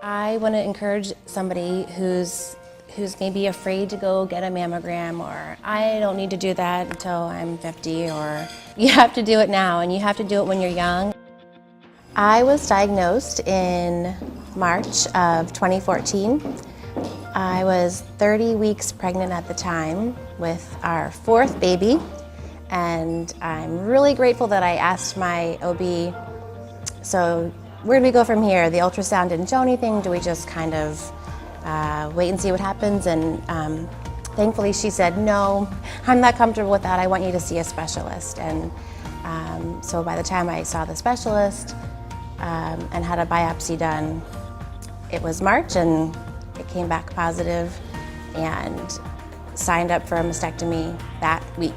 I want to encourage somebody who's maybe afraid to go get a mammogram, or I don't need to do that until I'm 50, or you have to do it now and you have to do it when you're young. I was diagnosed in March of 2014. I was 30 weeks pregnant at the time with our fourth baby, and I'm really grateful that I asked my OB, so where do we go from here? The ultrasound didn't show anything. Do we just kind of wait and see what happens? And thankfully she said, no, I'm not comfortable with that. I want you to see a specialist. And so by the time I saw the specialist and had a biopsy done, it was March and it came back positive, and signed up for a mastectomy that week.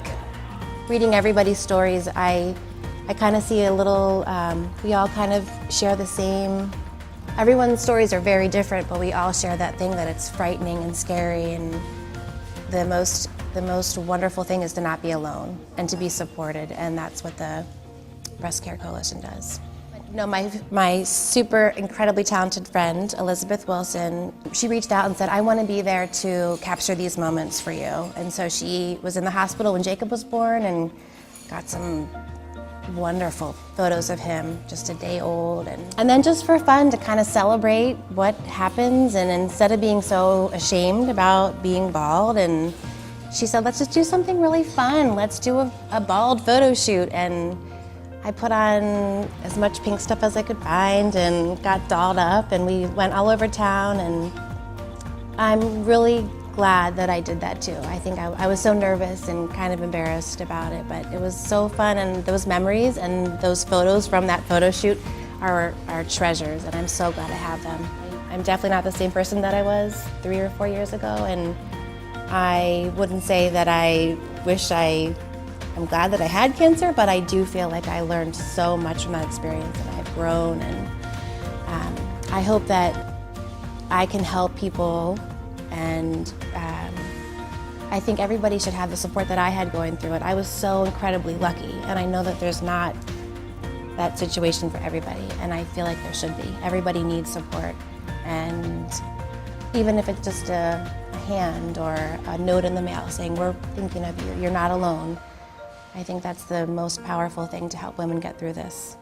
Reading everybody's stories, I kind of see a little, we all kind of share the same. Everyone's stories are very different, but we all share that thing that it's frightening and scary, and the most wonderful thing is to not be alone and to be supported, and that's what the Breast Care Coalition does. No, my super incredibly talented friend, Elizabeth Wilson, she reached out and said, I want to be there to capture these moments for you. And so she was in the hospital when Jacob was born and got some wonderful photos of him, just a day old. And then just for fun to kind of celebrate what happens, and instead of being so ashamed about being bald, and she said, let's just do something really fun. Let's do a bald photo shoot. And I put on as much pink stuff as I could find and got dolled up, and we went all over town, and I'm really glad that I did that too. I think I was so nervous and kind of embarrassed about it, but it was so fun, and those memories and those photos from that photo shoot are treasures, and I'm so glad I have them. I'm definitely not the same person that I was 3 or 4 years ago, and I wouldn't say that I'm glad that I had cancer, but I do feel like I learned so much from that experience, and I've grown, and I hope that I can help people, and I think everybody should have the support that I had going through it. I was so incredibly lucky, and I know that there's not that situation for everybody, and I feel like there should be. Everybody needs support, and even if it's just a hand or a note in the mail saying, we're thinking of you, you're not alone. I think that's the most powerful thing to help women get through this.